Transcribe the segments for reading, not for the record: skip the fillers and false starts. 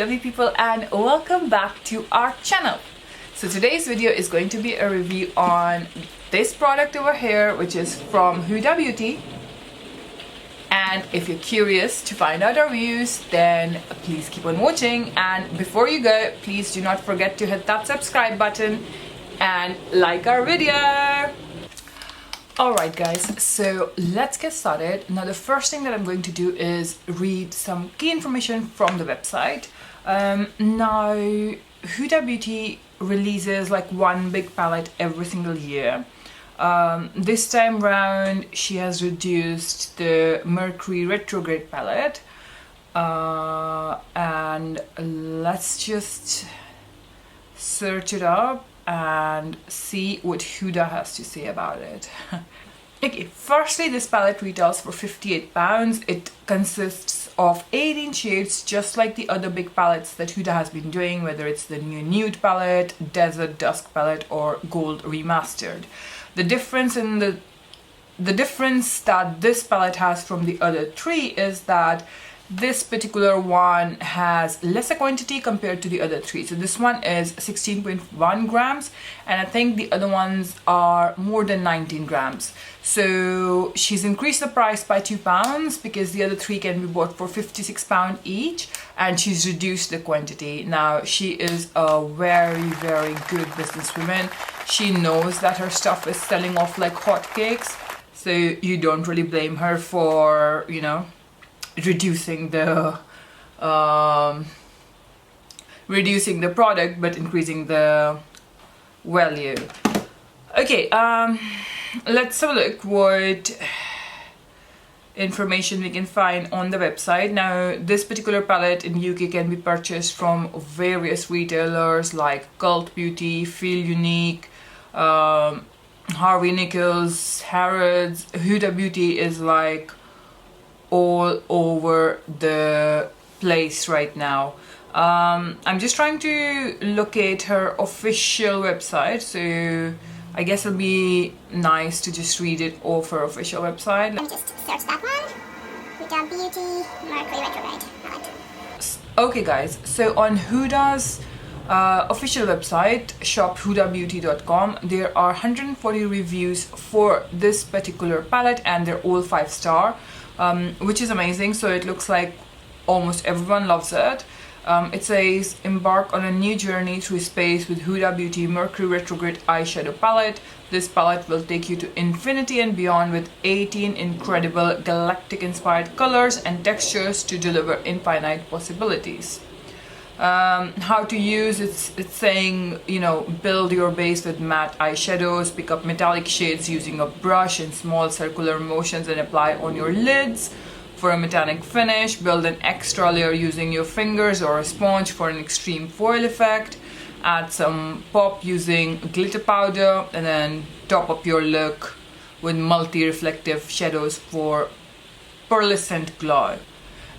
lovely people, and welcome back to our channel. So today's video is going to be a review on this product over here, which is from Huda Beauty. And if you're curious to find out our reviews, then please keep on watching. And before you go, please do not forget to hit that subscribe button and like our video. Alright guys, so let's get started. Now the first thing that I'm going to do is read some key information from the website. Now Huda Beauty releases like one big palette every single year. This time round she has reduced the Mercury Retrograde palette, and let's just search it up and see what Huda has to say about it. Okay, firstly, this palette retails for £58. It consists of 18 shades, just like the other big palettes that Huda has been doing, whether it's the new Nude palette, Desert Dusk palette, or Gold Remastered. The difference that this palette has from the other three is that this particular one has lesser quantity compared to the other three. So this one is 16.1 grams, and I think the other ones are more than 19 grams. So she's increased the price by £2 because the other three can be bought for £56 each, and she's reduced the quantity. Now she is a very good businesswoman. She knows that her stuff is selling off like hotcakes, so you don't really blame her for, you know, reducing the product but increasing the value. Okay, let's have a look what information we can find on the website. Now this particular palette in UK can be purchased from various retailers like Cult Beauty, Feel Unique, Harvey Nichols, Harrods. Huda Beauty is like all over the place right now. I'm just trying to locate her official website, so I guess it'll be nice to just read it off her official website. Let me just search that one. Huda Beauty Mercury Retrograde. Okay guys, so on Huda's official website, shophudabeauty.com, there are 140 reviews for this particular palette, and they're all 5-star. Which is amazing. So it looks like almost everyone loves it. It says, embark on a new journey through space with Huda Beauty Mercury Retrograde eyeshadow palette. This palette will take you to infinity and beyond with 18 incredible galactic inspired colors and textures to deliver infinite possibilities. How to use it's saying, you know, build your base with matte eyeshadows, pick up metallic shades using a brush in small circular motions and apply on your lids for a metallic finish. Build an extra layer using your fingers or a sponge for an extreme foil effect. Add some pop using glitter powder, and then top up your look with multi-reflective shadows for pearlescent glow.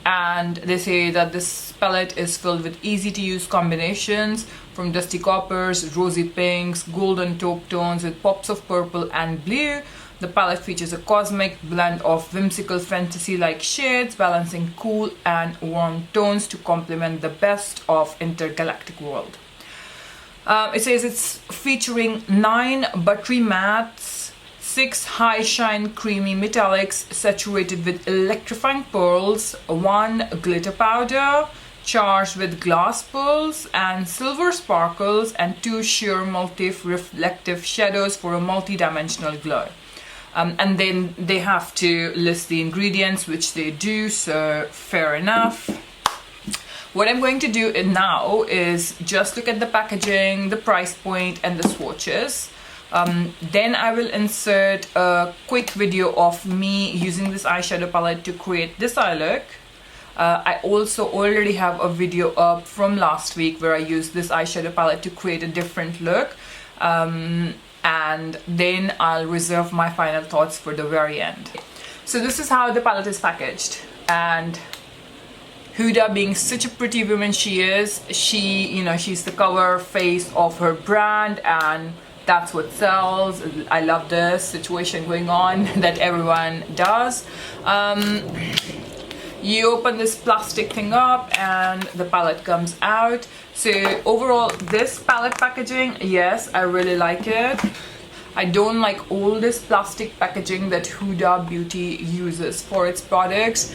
And they say that this palette is filled with easy to use combinations from dusty coppers, rosy pinks, golden taupe tones with pops of purple and blue. The palette features a cosmic blend of whimsical fantasy-like shades, balancing cool and warm tones to complement the best of intergalactic world. It says it's featuring 9 buttery mattes, 6 high shine creamy metallics saturated with electrifying pearls, 1 glitter powder charged with glass pearls and silver sparkles, and 2 sheer multi-reflective shadows for a multi-dimensional glow. And then they have to list the ingredients, which they do, so fair enough. What I'm going to do now is just look at the packaging, the price point, and the swatches. Then I will insert a quick video of me using this eyeshadow palette to create this eye look. I also already have a video up from last week where I used this eyeshadow palette to create a different look. And then I'll reserve my final thoughts for the very end. So this is how the palette is packaged, and Huda, being such a pretty woman she is, she's the cover face of her brand, and that's what sells. I love this situation going on that everyone does. You open this plastic thing up and the palette comes out. So overall, this palette packaging, yes, I really like it. I don't like all this plastic packaging that Huda Beauty uses for its products.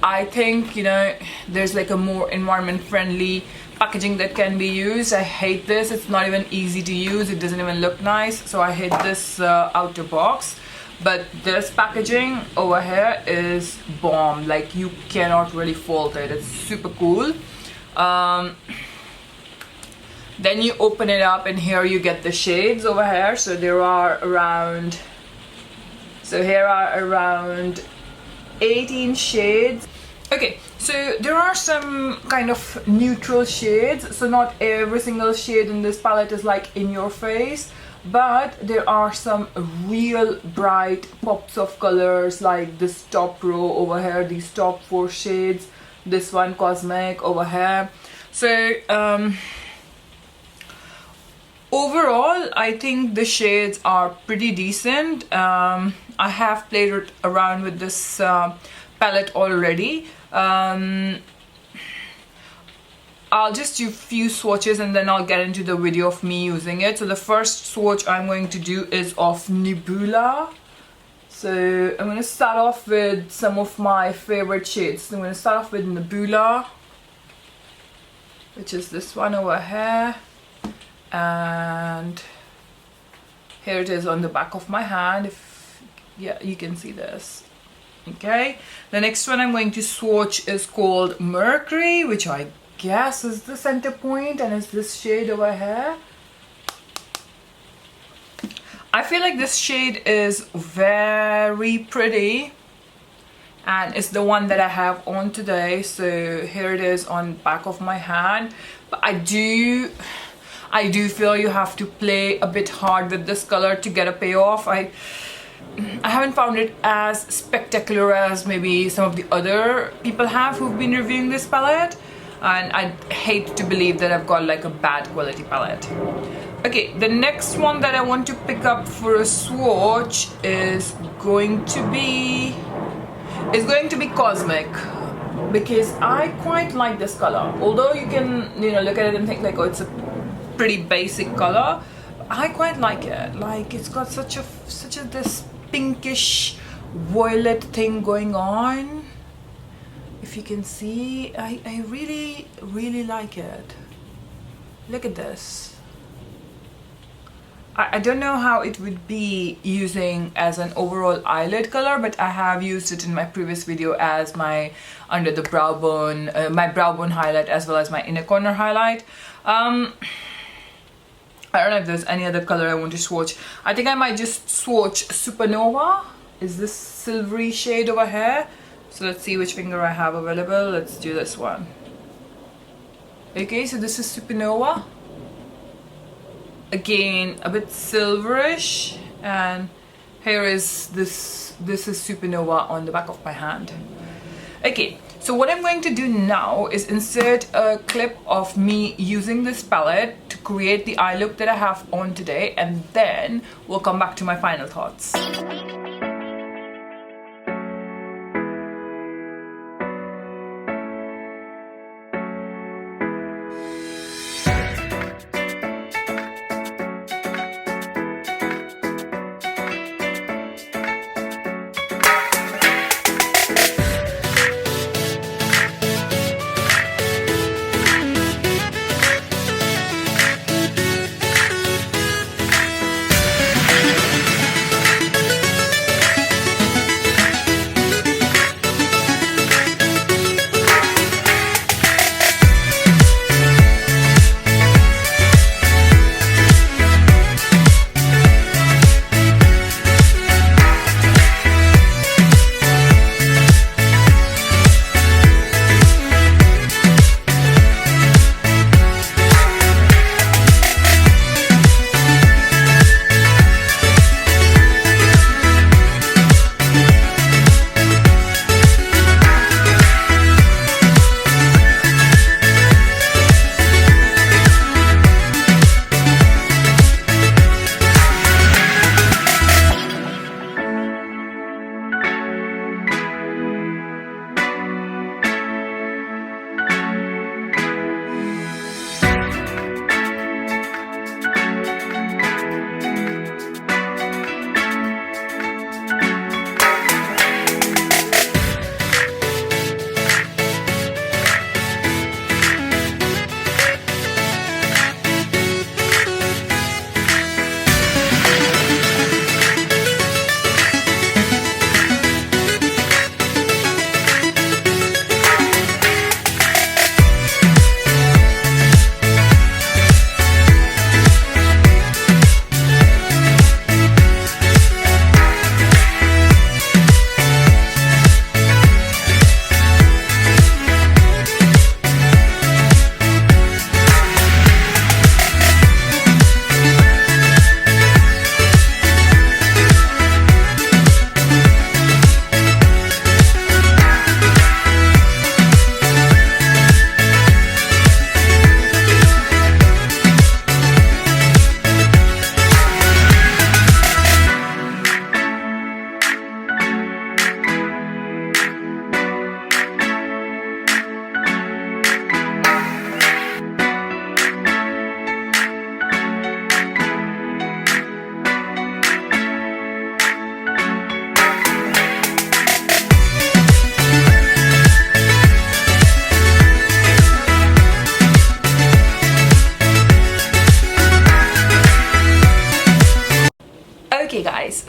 I think, you know, there's like a more environment friendly packaging that can be used. I hate this. It's not even easy to use. It doesn't even look nice. So I hate this outer box. But this packaging over here is bomb. Like, you cannot really fault it. It's super cool. Then you open it up and here you get the shades over here. So there are around, so here are around 18 shades. Okay, so there are some kind of neutral shades. So not every single shade in this palette is like in your face, but there are some real bright pops of colors, like this top row over here, these top 4 shades, this one cosmic over here. So overall, I think the shades are pretty decent. I have played around with this palette already. I'll just do a few swatches and then I'll get into the video of me using it. So the first swatch I'm going to do is of Nebula. So I'm going to start off with some of my favorite shades. So I'm going to start off with Nebula, which is this one over here. And here it is on the back of my hand. If, yeah, you can see this. Okay, the next one I'm going to swatch is called Mercury, which I guess is the center point, and it's this shade over here. I feel like this shade is very pretty and it's the one that I have on today. So here it is on back of my hand. But I do feel you have to play a bit hard with this color to get a payoff. I haven't found it as spectacular as maybe some of the other people have who've been reviewing this palette, and I hate to believe that I've got like a bad quality palette. Okay, the next one that I want to pick up for a swatch is going to be Cosmic, because I quite like this color. Although you can, you know, look at it and think like, oh, it's a pretty basic color, I quite like it. Like, it's got such a this pinkish violet thing going on. If you can see, I really like it. Look at this. I don't know how it would be using as an overall eyelid color, but I have used it in my previous video as my under the brow bone, my brow bone highlight, as well as my inner corner highlight. I don't know if there's any other color I want to swatch. I think I might just swatch Supernova. Is this silvery shade over here? So let's see which finger I have available. Let's do this one. Okay, so this is Supernova. Again, a bit silverish, and here is this is Supernova on the back of my hand. Okay, so what I'm going to do now is insert a clip of me using this palette to create the eye look that I have on today, and then we'll come back to my final thoughts.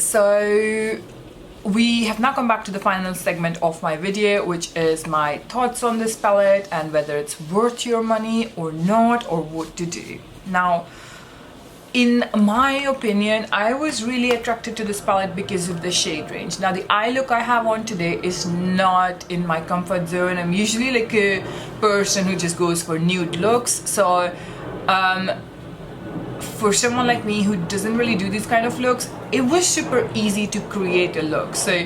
So we have now come back to the final segment of my video, which is my thoughts on this palette and whether it's worth your money or not, or what to do. Now, in my opinion, I was really attracted to this palette because of the shade range. Now, the eye look I have on today is not in my comfort zone. I'm usually like a person who just goes for nude looks. So for someone like me who doesn't really do these kind of looks, it was super easy to create a look. So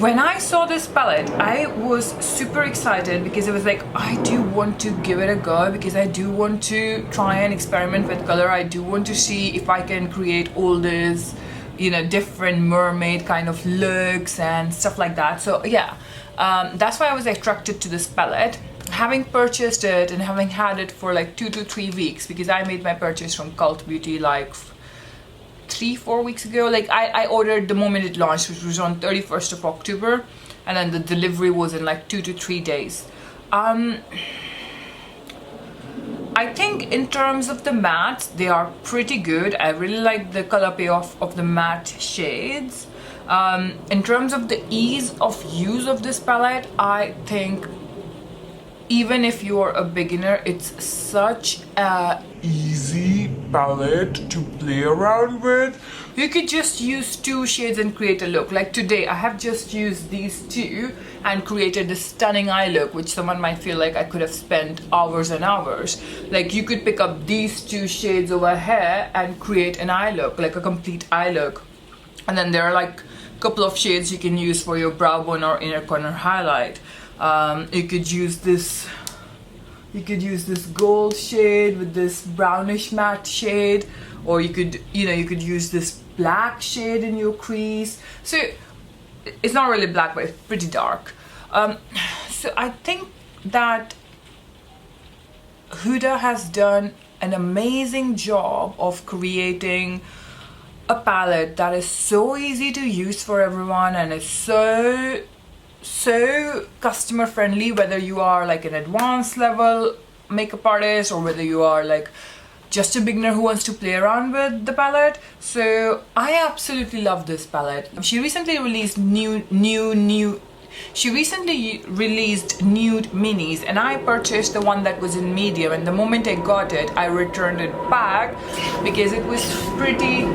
when I saw this palette, I was super excited because it was like, I do want to give it a go, because I do want to try and experiment with color. I do want to see if I can create all this, you know, different mermaid kind of looks and stuff like that. So yeah, that's why I was attracted to this palette. Having purchased it and having had it for like 2 to 3 weeks, because I made my purchase from Cult Beauty like 3-4 weeks ago. Like I ordered the moment it launched, which was on 31st of October, and then the delivery was in like 2 to 3 days. I think in terms of the mattes, they are pretty good. I really like the color payoff of the matte shades. In terms of the ease of use of this palette, I think even if you're a beginner, it's such a easy palette to play around with. You could just use 2 shades and create a look. Like today, I have just used these 2 and created this stunning eye look, which someone might feel like I could have spent hours and hours. Like you could pick up these 2 shades over here and create an eye look, like a complete eye look. And then there are like a couple of shades you can use for your brow bone or inner corner highlight. You could use this gold shade with this brownish matte shade, or you could use this black shade in your crease. So it's not really black, but it's pretty dark. So I think that Huda has done an amazing job of creating a palette that is so easy to use for everyone, and it's so customer friendly, whether you are like an advanced level makeup artist or whether you are like just a beginner who wants to play around with the palette. So I absolutely love this palette. She recently released nude minis, and I purchased the one that was in medium, and the moment I got it, I returned it back because it was pretty...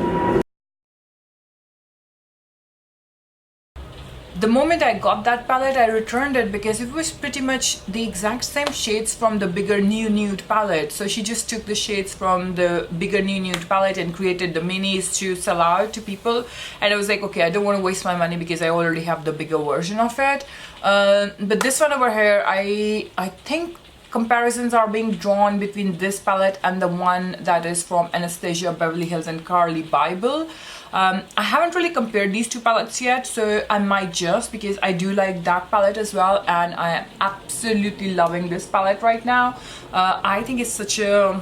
The moment I got that palette, I returned it because it was pretty much the exact same shades from the bigger New Nude palette. So she just took the shades from the bigger New Nude palette and created the minis to sell out to people. And I was like, okay, I don't want to waste my money because I already have the bigger version of it. But this one over here, I think comparisons are being drawn between this palette and the one that is from Anastasia Beverly Hills and Carly Bible. I haven't really compared these 2 palettes yet, so I might just, because I do like that palette as well, and I am absolutely loving this palette right now. I think it's such a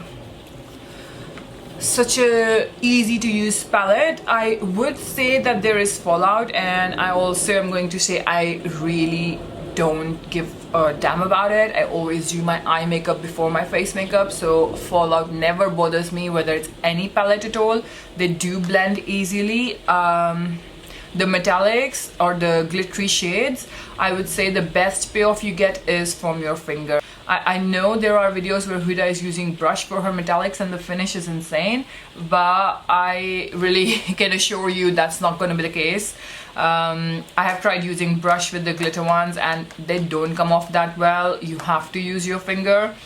easy to use palette. I would say that there is fallout, and I also am going to say I really don't give a damn about it. I always do my eye makeup before my face makeup, so fallout never bothers me, whether it's any palette at all. They do blend easily. The metallics or the glittery shades, I would say the best payoff you get is from your finger. I know there are videos where Huda is using brush for her metallics and the finish is insane, but I really can assure you that's not going to be the case. I have tried using brush with the glitter ones and they don't come off that well. You have to use your finger,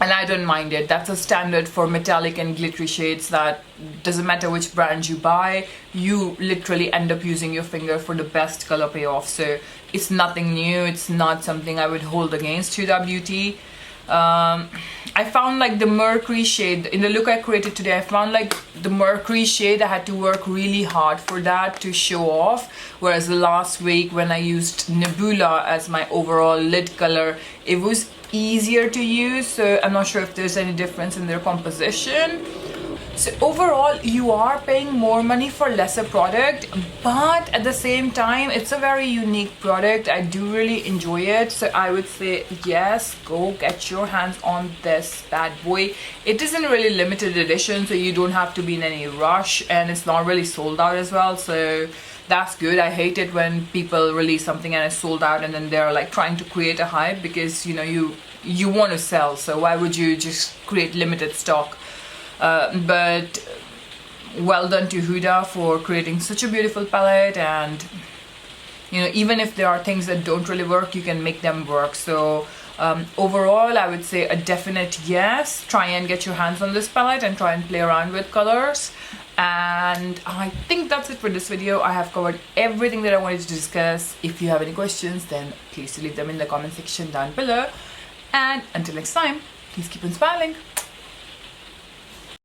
and I don't mind it. That's a standard for metallic and glittery shades, that doesn't matter which brand you buy, you literally end up using your finger for the best color payoff. So it's nothing new, it's not something I would hold against Huda Beauty. I found like the Mercury shade, in the look I created today, I found like the Mercury shade, I had to work really hard for that to show off, whereas last week when I used Nebula as my overall lid color, it was easier to use. So I'm not sure if there's any difference in their composition. So overall, you are paying more money for lesser product, but at the same time, it's a very unique product. I do really enjoy it. So I would say, yes, go get your hands on this bad boy. It isn't really limited edition, so you don't have to be in any rush, and it's not really sold out as well. So that's good. I hate it when people release something and it's sold out, and then they're like trying to create a hype, because you know you want to sell. So why would you just create limited stock? But well done to Huda for creating such a beautiful palette, and you know, even if there are things that don't really work, you can make them work. So overall, I would say a definite yes. Try and get your hands on this palette and try and play around with colors. And I think that's it for this video. I have covered everything that I wanted to discuss. If you have any questions, then please leave them in the comment section down below. And until next time, please keep on smiling.